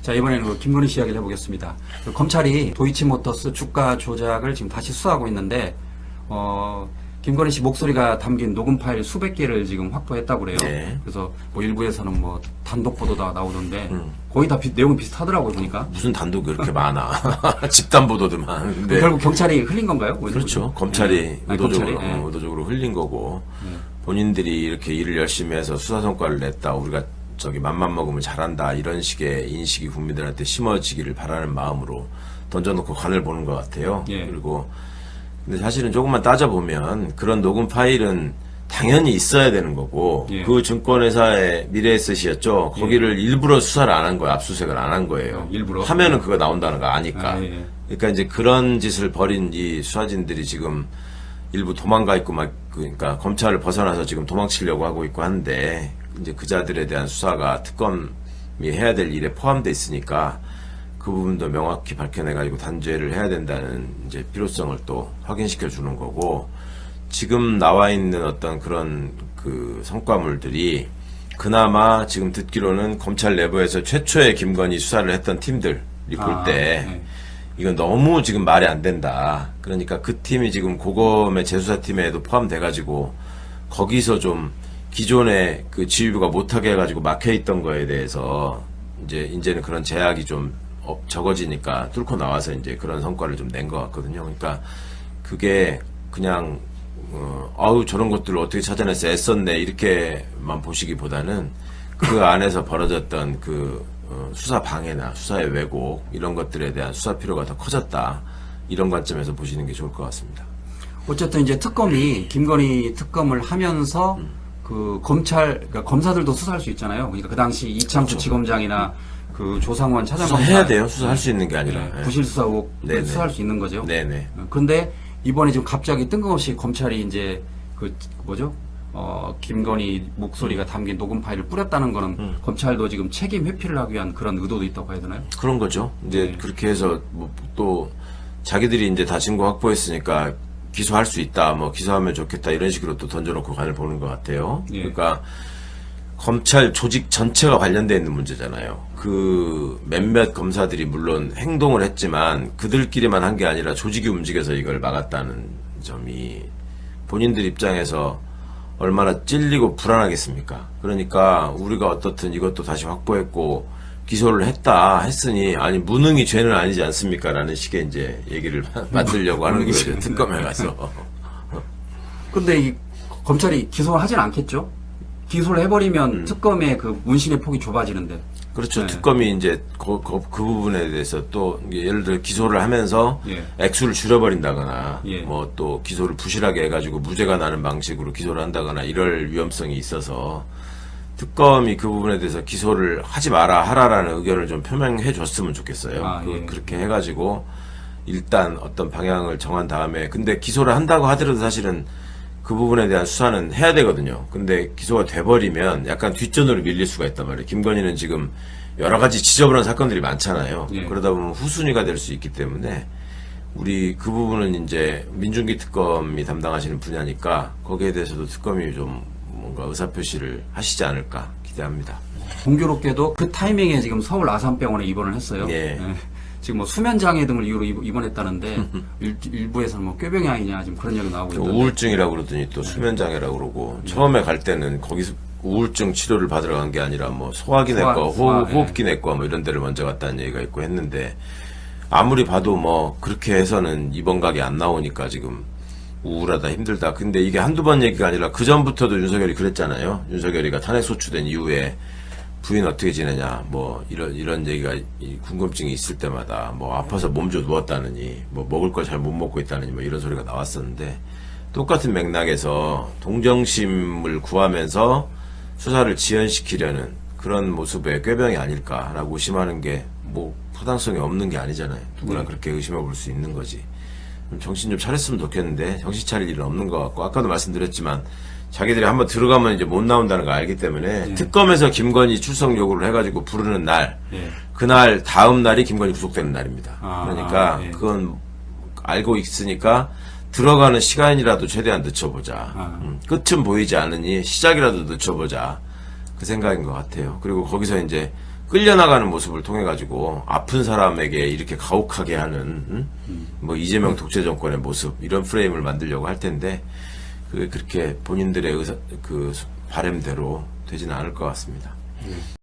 자, 이번에는 그 김건희 씨 이야기를 해보겠습니다. 그 검찰이 도이치모터스 주가 조작을 지금 다시 수사하고 있는데, 김건희 씨 목소리가 담긴 녹음 파일 수백 개를 지금 확보했다고 그래요. 네. 그래서 뭐 일부에서는 뭐 단독 보도가 나오던데, 거의 다 내용이 비슷하더라고요, 보니까. 무슨 단독이 이렇게 많아. 집단 보도들만. 근데 결국 경찰이 흘린 건가요? 그렇죠. 검찰이 네. 의도적으로, 검찰이, 네. 의도적으로 흘린 거고, 본인들이 이렇게 일을 열심히 해서 수사 성과를 냈다. 우리가 맘만 먹으면 잘한다. 이런 식의 인식이 국민들한테 심어지기를 바라는 마음으로 던져놓고 간을 보는 것 같아요. 예. 그리고 근데 사실은 조금만 따져보면 그런 녹음 파일은 당연히 있어야 되는 거고, 예. 그 증권회사의 미래에셋이었죠. 거기를 일부러 수사를 안 한 거예요. 압수수색을 안 한 거예요. 일부러? 하면은 그거 나온다는 거 아니까. 예. 그러니까 이제 그런 짓을 벌인 이 수사진들이 지금 일부 도망가 있고 막, 그러니까 검찰을 벗어나서 지금 도망치려고 하고 있고 한데, 이제 그자들에 대한 수사가 특검이 해야 될 일에 포함돼 있으니까 그 부분도 명확히 밝혀내가지고 단죄를 해야 된다는 이제 필요성을 또 확인시켜 주는 거고, 지금 나와 있는 어떤 그런 그 성과물들이 그나마 지금 듣기로는 검찰 내부에서 최초의 김건희 수사를 했던 팀들이 볼 때 네. 이건 너무 지금 말이 안 된다. 그러니까 그 팀이 지금 고검의 재수사팀에도 포함돼가지고 거기서 좀 기존에 그 지휘부가 못하게 해가지고 막혀있던 거에 대해서 이제는 그런 제약이 좀 적어지니까 뚫고 나와서 이제 그런 성과를 좀 낸 것 같거든요. 그러니까 그게 그냥 아우 저런 것들을 어떻게 찾아냈어 애썼네 이렇게만 보시기보다는 그 안에서 벌어졌던 그 수사 방해나 수사의 왜곡 이런 것들에 대한 수사 필요가 더 커졌다. 이런 관점에서 보시는 게 좋을 것 같습니다. 어쨌든 이제 특검이 김건희 특검을 하면서 그 그러니까 검사들도 수사할 수 있잖아요. 그러니까 그 당시 이창수 지검장이나 그 조상원 차장검사 수사해야 돼요. 수사할 수 있는 게 아니라. 네, 부실수사 의혹 네네. 수사할 수 있는 거죠. 네네. 그런데 이번에 지금 갑자기 뜬금없이 검찰이 이제 그 뭐죠? 김건희 목소리가 담긴 녹음 파일을 뿌렸다는 거는 검찰도 지금 책임 회피를 하기 위한 그런 의도도 있다고 해야 되나요? 그런 거죠. 이제 네. 그렇게 해서 뭐 또 자기들이 이제 다 증거 확보했으니까 기소할 수 있다. 뭐 기소하면 좋겠다. 이런 식으로 또 던져놓고 간을 보는 것 같아요. 예. 그러니까 검찰 조직 전체가 관련되어 있는 문제잖아요. 그 몇몇 검사들이 물론 행동을 했지만 그들끼리만 한 게 아니라 조직이 움직여서 이걸 막았다는 점이 본인들 입장에서 얼마나 찔리고 불안하겠습니까? 그러니까 우리가 어떻든 이것도 다시 확보했고 기소를 했으니 아니 무능이 죄는 아니지 않습니까? 라는 식의 이제 얘기를 만들려고 하는 거죠. 특검에 가서. 근데 이 검찰이 기소를 하진 않겠죠? 기소를 해버리면 특검의 그 문신의 폭이 좁아지는데. 그렇죠. 네. 특검이 이제 그 부분에 대해서 또 예를 들어 기소를 하면서 예. 액수를 줄여버린다거나 예. 뭐 또 기소를 부실하게 해가지고 무죄가 나는 방식으로 기소를 한다거나 이럴 위험성이 있어서 특검이 그 부분에 대해서 기소를 하지 마라 하라라는 의견을 좀 표명해 줬으면 좋겠어요. 아, 예. 그렇게 해가지고 일단 어떤 방향을 정한 다음에 근데 기소를 한다고 하더라도 사실은 그 부분에 대한 수사는 해야 되거든요. 근데 기소가 돼버리면 약간 뒷전으로 밀릴 수가 있단 말이에요. 김건희는 지금 여러 가지 지저분한 사건들이 많잖아요. 예. 그러다 보면 후순위가 될 수 있기 때문에 우리 그 부분은 이제 민중기 특검이 담당하시는 분야니까 거기에 대해서도 특검이 좀 뭔가 의사표시를 하시지 않을까 기대합니다. 공교롭게도 그 타이밍에 지금 서울 아산병원에 입원을 했어요. 예. 지금 뭐 수면장애 등을 이유로 입원했다는데 일부에서는 뭐 꾀병이 아니냐 지금 그런 얘기 나오고 있는데. 우울증이라고 그러더니 또 수면장애라고 그러고 처음에 갈 때는 거기서 우울증 치료를 받으러 간 게 아니라 뭐 소화기내과, 호흡기내과 뭐 이런 데를 먼저 갔다는 얘기가 있고 했는데 아무리 봐도 뭐 그렇게 해서는 입원 각이 안 나오니까 지금 우울하다 힘들다. 근데 이게 한두 번 얘기가 아니라 그 전부터도 윤석열이 그랬잖아요. 윤석열이가 탄핵 소추된 이후에 부인 어떻게 지내냐 뭐 이런 얘기가 궁금증이 있을 때마다 뭐 아파서 몸져 누웠다느니 뭐 먹을 걸 잘 못 먹고 있다느니 뭐 이런 소리가 나왔었는데 똑같은 맥락에서 동정심을 구하면서 수사를 지연시키려는 그런 모습의 꾀병이 아닐까라고 의심하는 게 뭐 타당성이 없는 게 아니잖아요. 누구나 그렇게 의심해 볼 수 있는 거지. 정신 좀 차렸으면 좋겠는데 정신 차릴 일은 없는 것 같고 아까도 말씀드렸지만 자기들이 한번 들어가면 이제 못 나온다는 걸 알기 때문에 특검에서 김건희 출석 요구를 해가지고 부르는 날 예. 그날 다음 날이 김건희 구속되는 날입니다. 그러니까 예. 그건 알고 있으니까 들어가는 시간이라도 최대한 늦춰보자. 끝은 보이지 않으니 시작이라도 늦춰보자. 그 생각인 것 같아요. 그리고 거기서 이제 끌려나가는 모습을 통해 가지고 아픈 사람에게 이렇게 가혹하게 하는 뭐 이재명 독재 정권의 모습 이런 프레임을 만들려고 할 텐데 그게 그렇게 본인들의 그 바람대로 되지는 않을 것 같습니다.